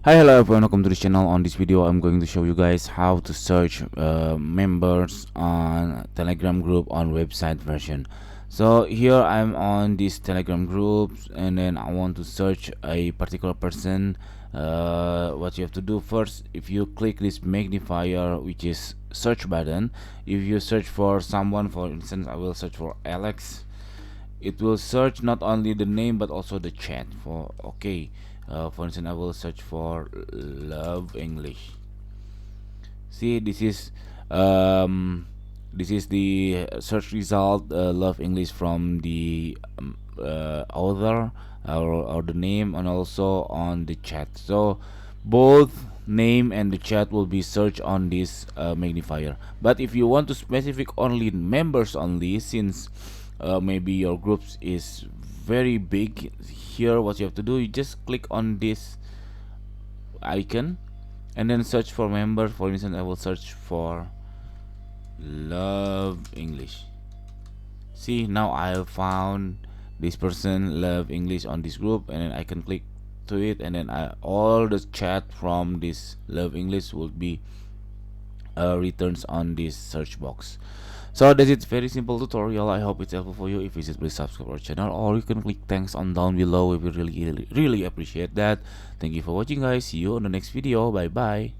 Hi, hello everyone, welcome to the channel. On this video I'm going to show you guys how to search members on Telegram group on website version. So here I'm on this Telegram group, and then I want to search a particular person. What you have to do first, if you click this magnifier, which is search button, if you search for someone, for instance I will search for Alex, it will search not only the name but also the chat. For instance I will search for love English. See, this is the search result, love English, from the author, or the name, and also on the chat. So both name and the chat will be searched on this magnifier. But if you want to specific only members only, since maybe your groups is very big, here what you have to do, you just click on this icon and then search for members. For instance I will search for love English. See, now I have found this person love English on this group, and then I can click to it, and then all the chat from this love English will be returns on this search box. So that's it, very simple tutorial. I hope it's helpful for you. If it is, please subscribe our channel, or you can click thanks on down below. We will really appreciate that. Thank you for watching guys. See you on the next video. Bye bye.